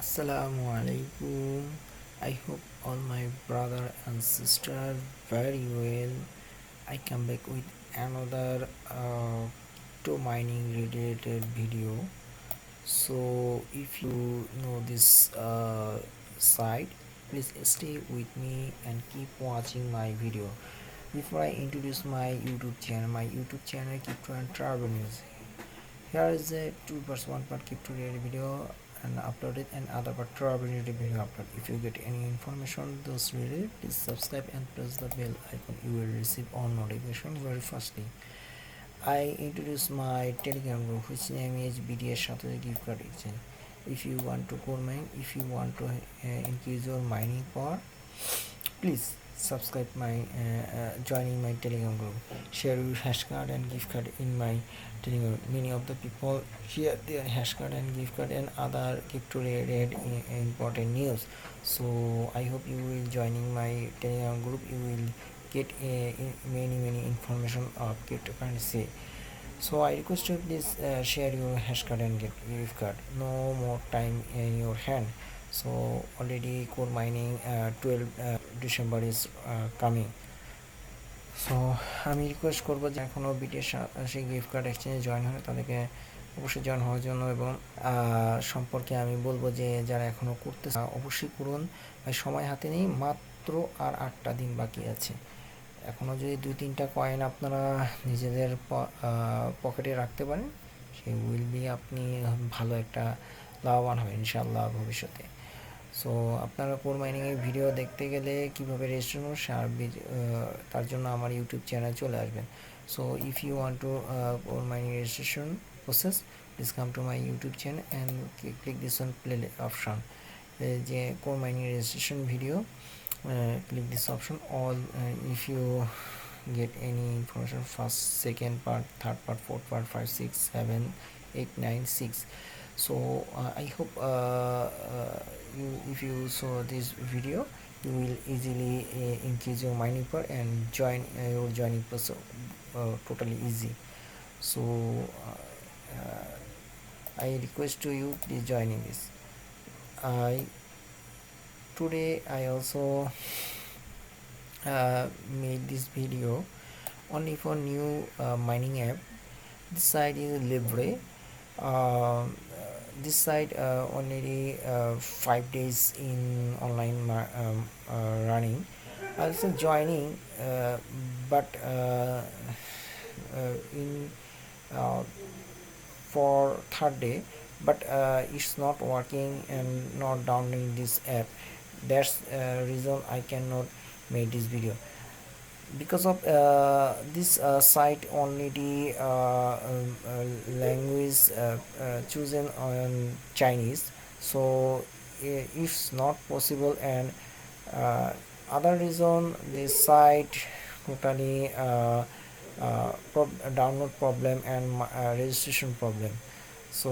Assalamu alaikum. I hope all my brother and sister very well. I come back with another to mining related video. So if you know this site, please stay with me and keep watching my video. Before I introduce my YouTube channel Crypto and Travel News. Here is a 2+1 part crypto related video and uploaded and other part travel related video upload. If you get any information on those related, please subscribe and press the bell icon. You will receive all notification very fastly. I introduce my Telegram group which name is BTS Satoshi gift card exchange. If you want to core mine, if you want to increase your mining power, please subscribe my joining my Telegram group. Share your hash card and gift card in my Telegram. Many of the people share their hash card and gift card and other crypto related important news. So I hope you will joining my Telegram group. You will get many information of cryptocurrency. So I request you please share your hash card and gift card. No more time in your hand. So already core mining 12 December is coming. So আমি request করবো যে এখনও BTS সেই gift card এক্সচেঞ্জে join হয় তাদেরকে অবশ্যই join হওয়ার জন্য এবং সম্পর্কে আমি বলবো যে যারা এখনও করতে অবশ্যই করুন। ভাই সময় হাতে নেই, মাত্র আর 8টা দিন বাকি আছে। এখনও যদি 2-3টা কয়েন আপনারা নিজেদের পকেটে রাখতে পারেন, সেই উইল বি আপনি ভালো একটা লাভবান হবেন ইনশাআল্লাহ ভবিষ্যতে। সো আপনারা কোর মাইনিংয়ের ভিডিও দেখতে গেলে কীভাবে রেজিস্ট্রেশন তার জন্য আমার ইউটিউব চ্যানেল চলে আসবেন। So if you want to core mining registration process, please come to my YouTube channel and click this on play option. যে core mining registration video, click this option all. If you get any information, first, second part, third part, fourth part, 5, 6, 7, 8, 9, 6. So I hope if you saw this video, you will easily increase your mining power and join your joining process totally easy. So I request to you, please join in this. Today I also made this video only for new mining app. This site is Libre. This site already 5 days in online running. Also joining, but in for third day, but it's not working and not downloading this app. That's reason I cannot make this video because of this site only the language chosen on Chinese, so it's not possible. And other reason, this site totally download problem and registration problem. So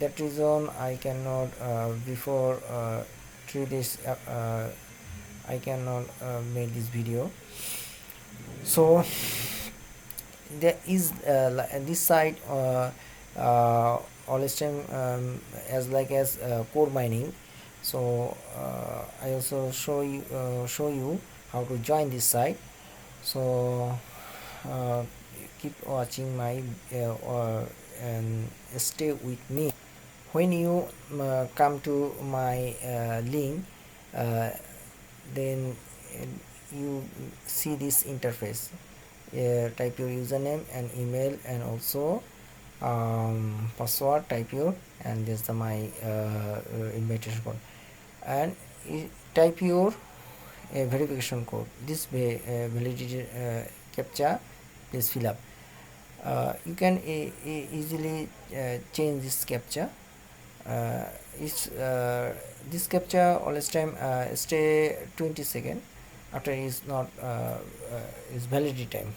that reason I cannot before through this I cannot make this video. So there is this site always time as like as core mining. So I also show you how to join this site. So keep watching my and stay with me. When you come to my link, then you see this interface. Type your username and email and also password, type your, and this is my invitation code, and type your verification code. This validity captcha, please fill up. You can easily change this captcha. This captcha always time stay 20 seconds after is not is validity time.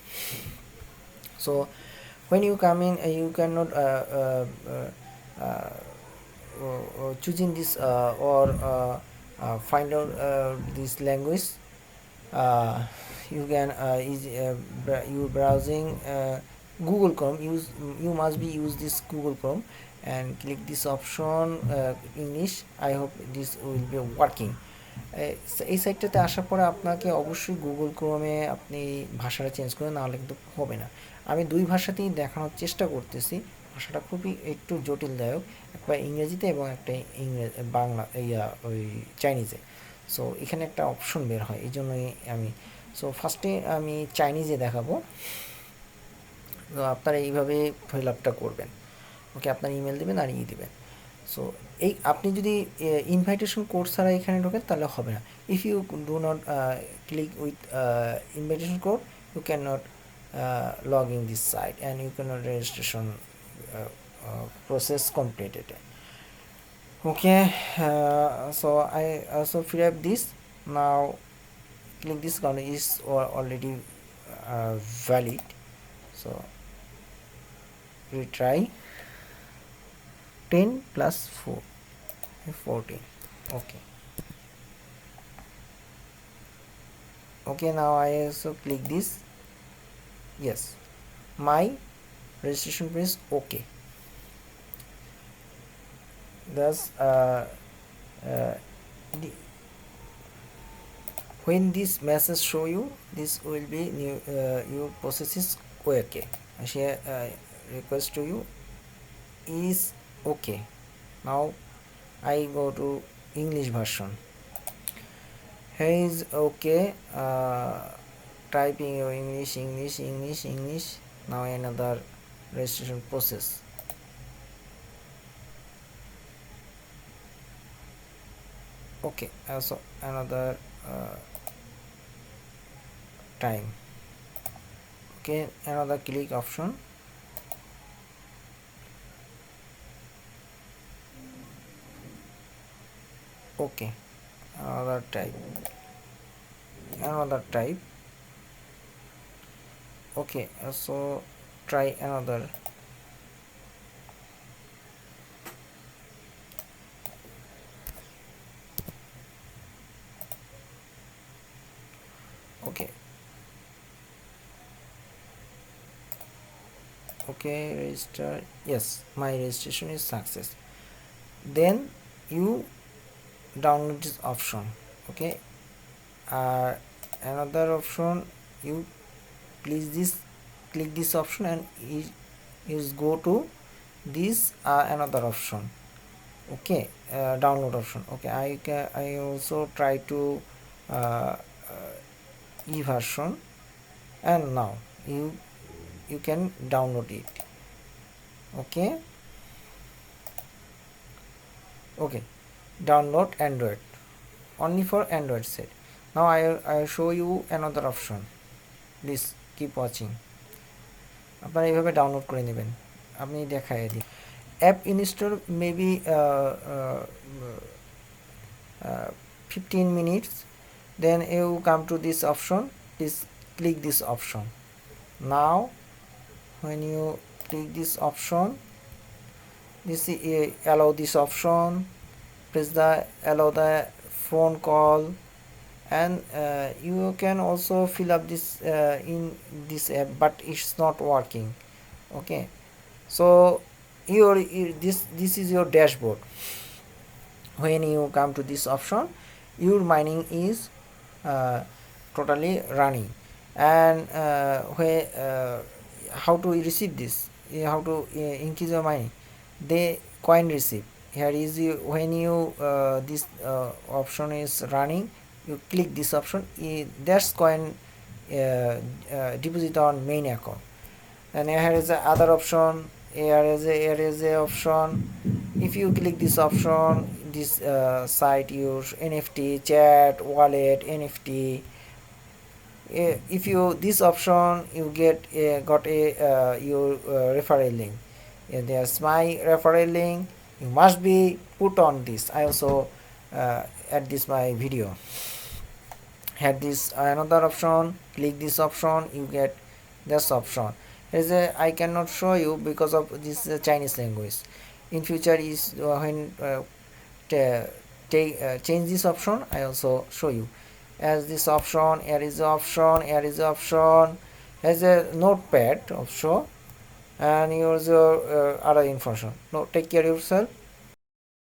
So when you come in, you cannot choosing this or find out this language. You can you browsing Google Chrome. You must be use this Google Chrome, and click this option English. I hope this will be working. এই সাইটটাতে আসার পরে আপনাকে অবশ্যই Google ক্রোমে আপনি ভাষাটা change করে, নাহলে কিন্তু হবে না। আমি দুই ভাষাতেই দেখানোর চেষ্টা করতেছি। ভাষাটা খুবই একটু জটিলদায়ক, একটা ইংরেজিতে এবং একটা বাংলা ওই চাইনিজে। সো এখানে একটা অপশন বের হয়, এই জন্যই আমি ফার্স্টে আমি চাইনিজে দেখাবো। তো আপনারা এইভাবে ফিল আপটা করবেন। ওকে, আপনার ইমেল দেবেন আর দেবেন। সো এই আপনি যদি ইনভাইটেশন কোড ছাড়া এখানে ঢোকেন তাহলে হবে না। If you do not click with invitation code, you can not log in this site and you can not registration process completed. Okay, so I also fill up this. Now click this one is already valid, so retry 10 plus 4 14. Okay, now I also click this. Yes, my registration is okay. Thus when this message show you, this will be new, your process is okay. I share request to you is okay. Now I go to English version. Here is okay. Typing your English. Now another registration process. Okay, also another time. Okay, another click option. Okay, another type. Okay, so try another. Okay, register. Yes, my registration is success. Then you download this option. Okay, another option, you click this option and is go to this another option. Okay, download option. Okay, I also try to version, and now you can download it. Okay, download Android, only for Android set. Now I show you another option. Please keep watching. আপনারা এইভাবে download করে নেবেন। আমি দেখাই দিই। App install maybe 15 minutes. Then you come to this option. Please click this option. Now when you click this option, this allow this option, press the allow the phone call, and you can also fill up this in this app, but it's not working. Okay, so this is your dashboard. When you come to this option, your mining is totally running, and how to receive this, how to increase your mining. The coin receive here is when you this option is running, you click this option, that's coin deposit on main account. And here is the other option. Here is a option. If you click this option, this site your NFT chat wallet NFT. If you this option, you got a your referral link. There's my referral link. You must be put on this. I also add this my video. Had this another option. Click this option, you get this option. As I cannot show you because of this Chinese language. In future is when change this option, I also show you. As this option, here is the option, as a notepad also. and use your other information. Now take care of yourself.